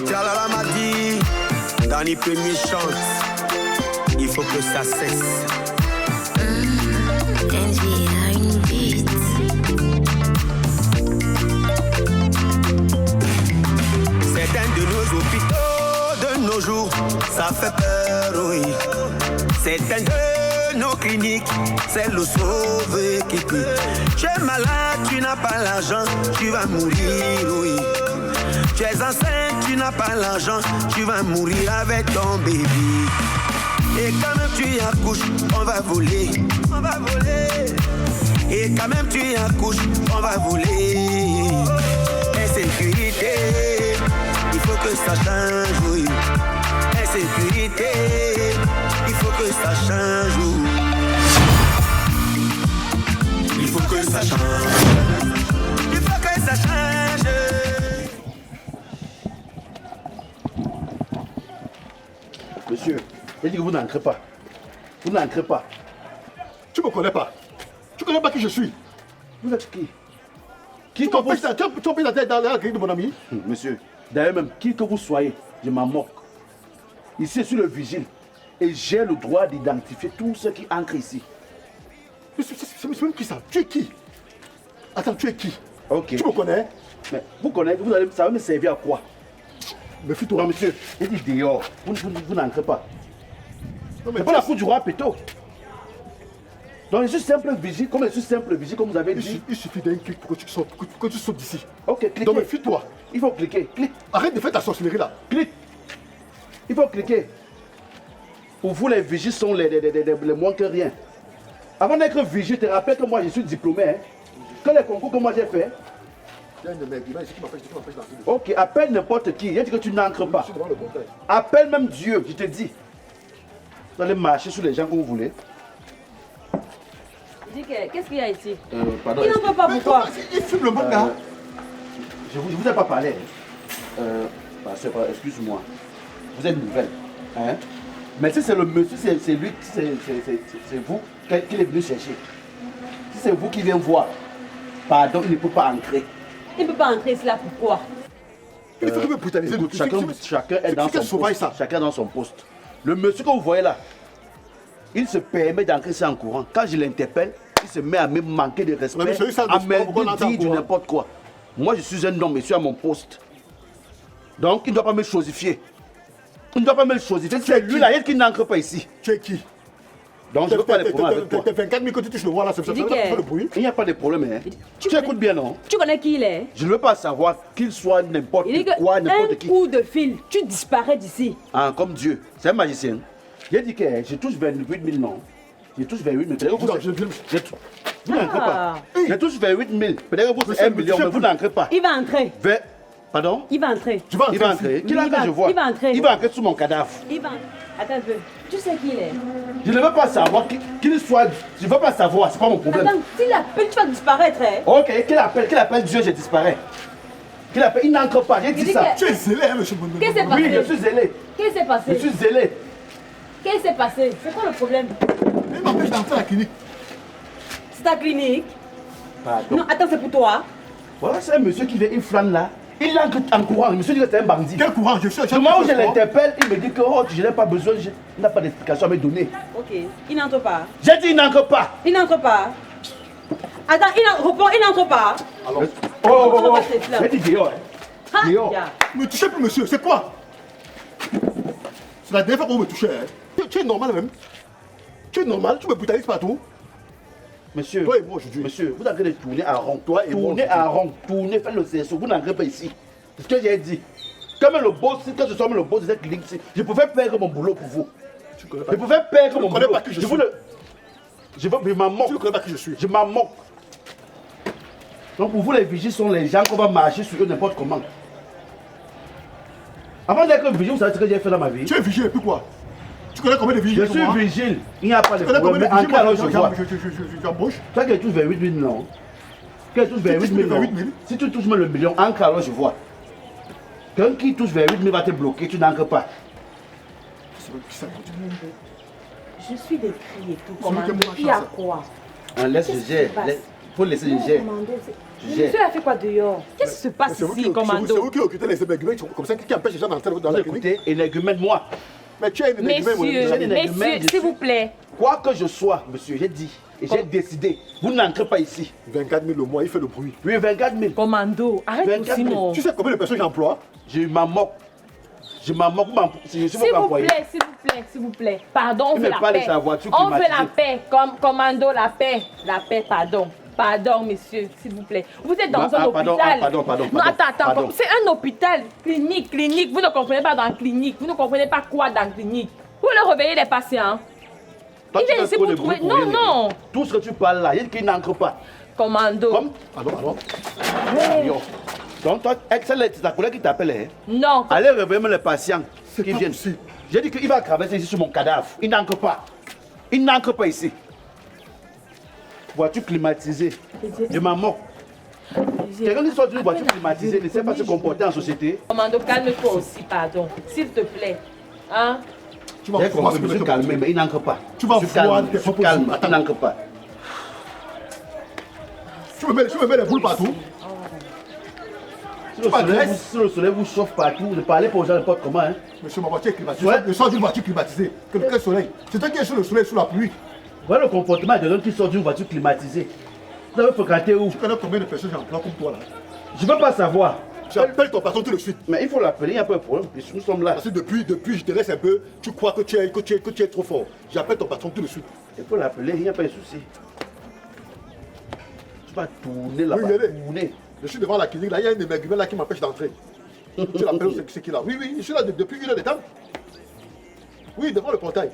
Tchalala m'a dit, Danny Premier chante, il faut que ça cesse. NJ a une beat. Certains de nos hôpitaux de nos jours, ça fait peur, oui. Certains de nos cliniques, c'est le sauver qui pue. Tu es malade, tu n'as pas l'argent, tu vas mourir, oui. Tu es enceinte, tu n'as pas l'argent, tu vas mourir avec ton bébé. Et quand même tu accouches, on va voler, on va voler. Et quand même tu accouches, on va voler. Insécurité, il faut que ça change, oui. Insécurité, il faut que ça change, oui. Il faut que ça change. Il faut que ça change. Monsieur, j'ai dit que vous n'entrez pas. Vous n'entrez pas. Tu me connais pas. Tu connais pas qui je suis. Vous êtes qui? Tu empêches la tête dans la grille de mon ami. Monsieur, d'ailleurs même, qui que vous soyez, je m'en moque. Ici, je suis le vigile. Et j'ai le droit d'identifier tous ceux qui entrent ici. Mais c'est même qui ça? Tu es qui? Attends, tu es qui? Ok. Tu me connais? Mais vous connaissez, ça va me servir à quoi? Méfie-toi. Non, monsieur, j'ai dit dehors. Vous n'entrez pas. Non, mais C'est pas la faute du roi Péto. Donc, je suis simple vigile, comme je suis simple vigile, comme vous avez dit. Il suffit d'un clic pour que tu sautes d'ici. Ok, cliquez. Donc méfie-toi. Il faut cliquer. Clique. Arrête de faire ta sorcellerie là. Clique. Il faut cliquer. Pour vous, les vigiles sont les moins que rien. Avant d'être vigile, je te rappelle que moi, je suis diplômé. Hein. Que les concours que moi j'ai fait. Il y a une mec, il va ici qui m'empêche d'entrer. Ok, appelle n'importe qui. Il dit que tu n'entres pas. Je suis devant le portail. Appelle même Dieu, je te dis. Vous allez marcher sur les gens comme vous voulez. Qu'est-ce qu'il y a ici? Pardon. Il n'entre pas, pourquoi? Il fume le bon gars. Je vous ai pas parlé. Excuse-moi. Vous êtes nouvelle. Hein? Mais si c'est le monsieur, c'est lui, c'est vous qu'il est venu chercher. Si c'est vous qui vient voir, pardon, il ne peut pas entrer. Il ne peut pas entrer ici là, pourquoi? Il faut que me brutaliser. Chacun est dans son poste. Chacun dans son poste. Le monsieur que vous voyez là, il se permet d'entrer ça en courant. Quand je l'interpelle, il se met à me manquer de respect, à me dire du n'importe quoi. Moi, je suis un homme, je suis à mon poste. Donc, il ne doit pas me chosifier. Il ne doit pas me chosifier. C'est lui là, qui n'entre pas ici. Tu es qui? Donc, je ne veux pas de problème avec toi. T'as 24 000 que tu touches le voir là, c'est ça le bruit. Il n'y a pas de problème. Hein. Tu écoutes bien, non? Tu connais qui il est? Je ne veux pas savoir qu'il soit n'importe quoi, n'importe qui. Un coup de fil, tu disparais d'ici. Ah, comme Dieu. C'est un magicien. J'ai dit que je touche 28 000, non? Je touche 28 000. Vous n'entrez pas. Je touche 28 000. Peut-être que vous c'est 1 million, mais vous n'entrez pas. Il va entrer. Pardon? Il va entrer. Il va entrer. Qui est-ce que je vois? Il va entrer. Il va entrer sous mon cadavre. Il va. Attends un peu. Tu sais qui il est? Je ne veux pas savoir qu'il soit. Je ne veux pas savoir, c'est pas mon problème. Attends, s'il appelle, tu vas disparaître. Hein? Ok, qu'il appelle Dieu, je disparais. Qu'il appelle, il n'entre pas, j'ai dit ça. Tu es zélé, hein, monsieur Bondo. Qu'est-ce qui s'est passé? Oui, je suis zélé. Qu'est-ce qui s'est passé? Je suis zélé. Qu'est-ce qui s'est passé? C'est quoi le problème? Il m'empêche d'entrer à la clinique. C'est ta clinique? Pardon. Non, attends, c'est pour toi. Voilà, c'est un monsieur qui vient, il flâne là. Il entre en courant. Le monsieur dit que c'est un bandit. Quel courant? Je suis Le moment où je l'interpelle, il me dit que oh, je n'ai pas besoin, il n'a pas d'explication à me donner. Ok, il n'entre pas. J'ai dit il n'entre pas. Il n'entre pas. Attends, il n'entre pas. Alors, Oh. J'ai dit dehors. Ah, Dehors. ya. ne me touchez plus, monsieur, c'est quoi? C'est la dernière fois qu'on me touchait. Hein. Tu es normal même. Tu es normal, tu me brutalises partout. Monsieur, Toi et moi aujourd'hui. monsieur, vous avez de tourner à rond. Toi et moi Tournez à rond. Tournez, faites le cerceau. Vous n'entrez pas ici. C'est ce que j'ai dit. Comme le boss, quand je suis le boss de cette clinique, je pouvais perdre mon boulot pour vous. Tu connais Je pouvais perdre mon connais boulot. pas qui je suis. Je m'en moque. Tu ne connais pas qui je suis. Je m'en moque. Donc pour vous, les vigiles sont les gens qu'on va marcher sur eux n'importe comment. Avant d'être vigile, vous savez ce que j'ai fait dans ma vie? Tu es vigile et puis quoi? Tu connais combien de vigiles Je suis vigile. Il n'y a pas de Tu connais combien problème. de En cas, alors, je vois. vigiles j'embauche? Toi qui touches 28 000, non? Qui touche 28 000, non? Si tu touches même le million, en cas, alors je vois. Quelqu'un qui touche 28 000 va te bloquer, tu n'entres pas. Je suis décrié et tout. Comment Il y a quoi? On laisse Qu'est-ce le qui jet. se passe? faut laisser les gère. Monsieur a fait quoi dehors? Qu'est-ce qui se passe ici, commando? C'est vous qui occupez les énergumènes comme ça qui empêche les gens d'entrer dans la clinique. Écoutez, énergumène moi. Mais tu es un énergumène. Messieurs, s'il vous plaît. Quoi que je sois, monsieur, j'ai dit et j'ai décidé, vous n'entrez pas ici. 24 000 le mois, il fait le bruit. Oui, 24 000. Commando, arrête aussi, non. Tu sais combien de personnes j'emploie? Je m'en moque. Je m'en moque, je suis S'il votre vous employé. plaît, s'il vous plaît, s'il vous plaît. Pardon, on Il fait ne la pas paix. laisser la voiture On fait la climatisée. paix, commando, la paix. La paix, pardon. Pardon, monsieur, s'il vous plaît. Vous êtes dans un pardon, hôpital. pardon. Non, attends. C'est un hôpital, clinique. Vous ne comprenez pas dans la clinique. Vous ne comprenez pas quoi dans la clinique. Vous le réveillez les patients. Toi, Il vient ici pour trouver. Non. Tout ce que tu parles là, il n'entre pas. Commando. Comme Alors. Yo. Donc, toi, c'est ta collègue qui t'appelle. Hein? Non. Allez réveiller les patients qui pas viennent. possible. J'ai dit qu'il va traverser ici sur mon cadavre. Il n'entre pas. Il n'entre pas ici. Voiture climatisée. Je m'en moque. Quelqu'un qui sort d'une voiture climatisée ne sait pas se comporter en société. Commando, calme-toi aussi, pardon. S'il te plaît. Hein? Tu vas J'ai compris, je me suis calmé, mais il n'entre pas. Tu vas voir tes propres calme, yeux. il n'entre pas. Tu me mets les boules partout. Si le soleil vous chauffe partout, ne parlez pas aux gens n'importe comment. Hein. Monsieur, ma voiture est climatisée. Ouais. Je sors d'une voiture climatisée. Quel soleil? C'est toi qui es sur le soleil, sous la pluie. Voilà le comportement de gens qui sortent d'une voiture climatisée. Vous avez fréquenté où? Tu connais combien de personnes j'emploie comme toi là? Je ne veux pas savoir. J'appelle ton patron tout de suite. Mais il faut l'appeler, il n'y a pas de problème. Nous sommes là. Parce que depuis, je te laisse un peu. Tu crois que tu es trop fort. J'appelle ton patron tout de suite. Il faut l'appeler, il n'y a pas de souci. Tu vas tourner là-bas. Oui, regardez. Tourner. Je suis devant la clinique là, il y a un émergumène là qui m'empêche d'entrer. Tu l'appelles, c'est qui là? Oui, je suis là depuis 1 heure de temps. Oui, devant le portail.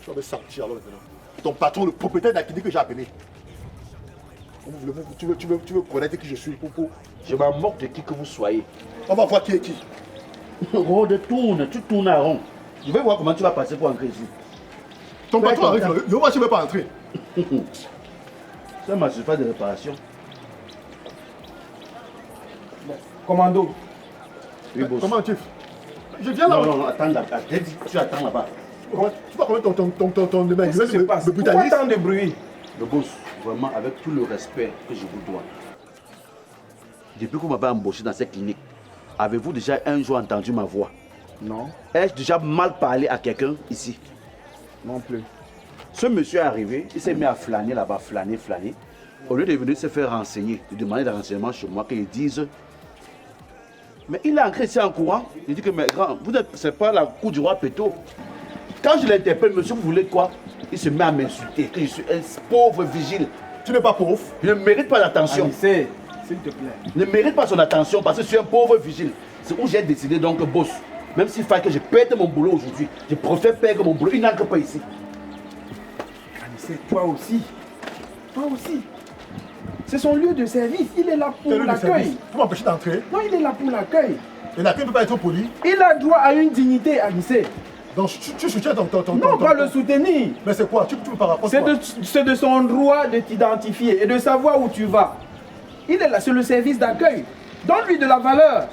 Tu vas me sortir alors maintenant. Ton patron, le propriétaire de la clinique que j'ai appelé. Tu veux connaître qui je suis pour... Je m'en moque de qui que vous soyez. On va voir qui est qui. Rode, tourne, tu tournes à rond. Je vais voir comment tu vas passer pour entrer ici. Ton Ouais, patron arrive, comme le voici ne veut pas entrer. C'est ma surface de réparation. Commando. Oui, boss. Comment tu fais? Je viens là. Non, attends, tu attends là-bas. Tu vois comment ton émergumène Qu'est-ce qui se passe? me Pourquoi brutalise? tant de bruit? Le boss, vraiment, avec tout le respect que je vous dois, depuis que vous m'avez embauché dans cette clinique, avez-vous déjà un jour entendu ma voix? Non, Ai-je déjà mal parlé à quelqu'un ici? non plus. Ce monsieur est arrivé, il s'est mis à flâner là-bas, flâner. Au lieu de venir se faire renseigner, de demander des renseignements chez moi, qu'ils disent. Mais il est entré ici en courant. Il dit que, mais grand, c'est pas la cour du roi Péto. Quand je l'interpelle, monsieur, vous voulez quoi? Il se met à m'insulter, que je suis un pauvre vigile. Tu n'es pas pauvre. Je ne mérite pas l'attention. Anissé, s'il te plaît. Je ne mérite pas son attention parce que je suis un pauvre vigile. C'est où j'ai décidé donc, boss, même s'il fallait que je perde mon boulot aujourd'hui, je préfère perdre mon boulot. Il n'entre pas ici. Anissé, toi aussi. Toi aussi. C'est son lieu de service. Il est là pour l'accueil. Tu m'empêches d'entrer. Non, il est là pour l'accueil. Et l'accueil ne peut pas être poli. Il a droit à une dignité, Anissé. Donc tu soutiens ton... Non, pas le soutenir. Mais c'est quoi? Tu me par rapport à quoi? C'est de son droit de t'identifier et de savoir où tu vas. Il est là sur le service d'accueil. Donne-lui de la valeur.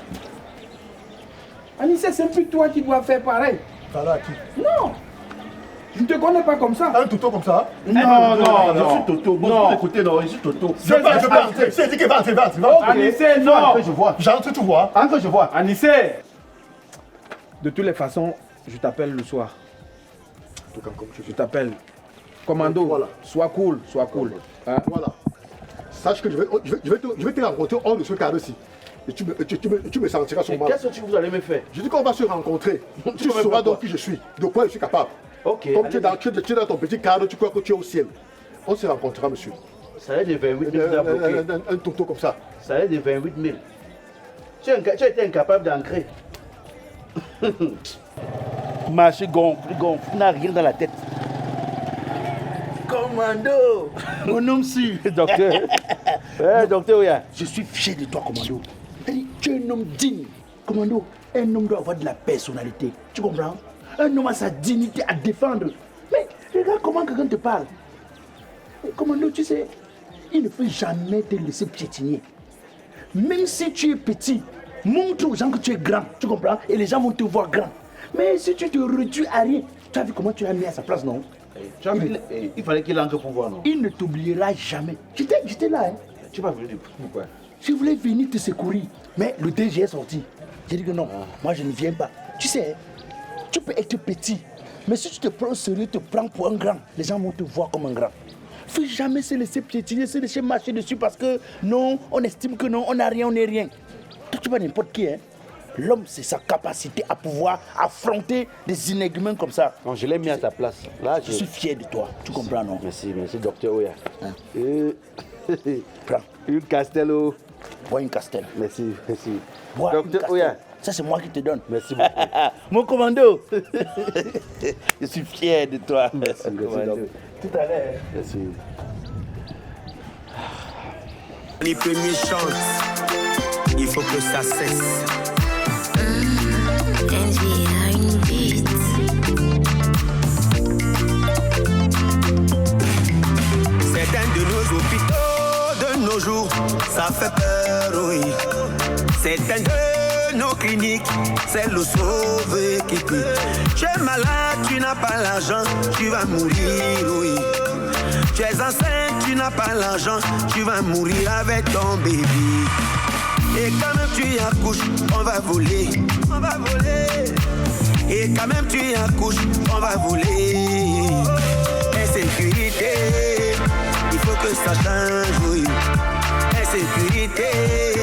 Anissé, c'est plus toi qui dois faire pareil. Valeur à qui? Non. Je ne te connais pas comme ça. Un toutou comme ça? Non. Je suis Toto. Boss, Non. écoutez, non, je suis Toto. Je veux pas entrer. C'est dit qu'il va entrer, va entrer. Anissé, non. Entre, je vois. J'entre, tu vois. Entre, je vois. Anissé. De toutes les façons, je t'appelle le soir. Je t'appelle. Commando, Voilà. sois cool, sois cool. Hein? Voilà. Sache que je vais te rencontrer hors de ce cadre-ci. Et tu me sentiras sur Et moi. qu'est-ce que vous allez me faire? Je dis qu'on va se rencontrer. Tu vas me sauras faire donc quoi? qui je suis, de quoi je suis capable. Ok. Comme tu es dans ton petit cadre, tu crois que tu es au ciel. On se rencontrera, monsieur. Ça est de 28 000 à bloquer. Un toto comme ça. Ça est de 28 000. Tu as été incapable d'ancrer. Marcher gonfle, tu n'as rien dans la tête. Commando, mon nom sûr. Docteur. Docteur, oui. Je suis fier de toi, Commando. Tu es un homme digne. Commando, un homme doit avoir de la personnalité. Tu comprends? Un homme a sa dignité à défendre. Mais regarde comment quelqu'un te parle. Commando, tu sais, il ne faut jamais te laisser piétiner. Même si tu es petit, montre aux gens que tu es grand. Tu comprends? Et les gens vont te voir grand. Mais si tu te réduis à rien, tu as vu comment tu l'as mis à sa place, non? Il fallait qu'il entre pour voir, non? Il ne t'oubliera jamais. J'étais là, hein. Tu vas venir pourquoi? Je voulais venir te secourir, mais le DG est sorti. J'ai dit que non, moi je ne viens pas. Tu sais, tu peux être petit, mais si tu te prends au sérieux, te prends pour un grand, les gens vont te voir comme un grand. Il ne faut jamais se laisser piétiner, se laisser marcher dessus parce que non, on estime que non, on n'a rien, on n'est rien. Toi, tu vois n'importe qui, hein. L'homme, c'est sa capacité à pouvoir affronter des énigmes comme ça. Non, je l'ai mis à ta place. Là, Je suis fier de toi, tu comprends, non? Merci, docteur Oya. Hein? Prends. Une Castello. Bois une Castel. Merci. Bois une Docteur Castel. Oya. Ça, c'est moi qui te donne. Merci beaucoup. Mon commando. Je suis fier de toi. Merci, commando. Tout à l'heure. Merci. Les premiers chantent, il faut que ça cesse. Envy a une beat. Certains de nos hôpitaux de nos jours, ça fait peur, oui. Certains de nos cliniques, c'est le sauvé qui tue. Tu es malade, tu n'as pas l'argent, tu vas mourir, oui. Tu es enceinte, tu n'as pas l'argent, tu vas mourir avec ton bébé. Et quand même tu accouches, on va voler. Et quand même tu accouches, on va voler. Insécurité, il faut que ça change, oui. Insécurité,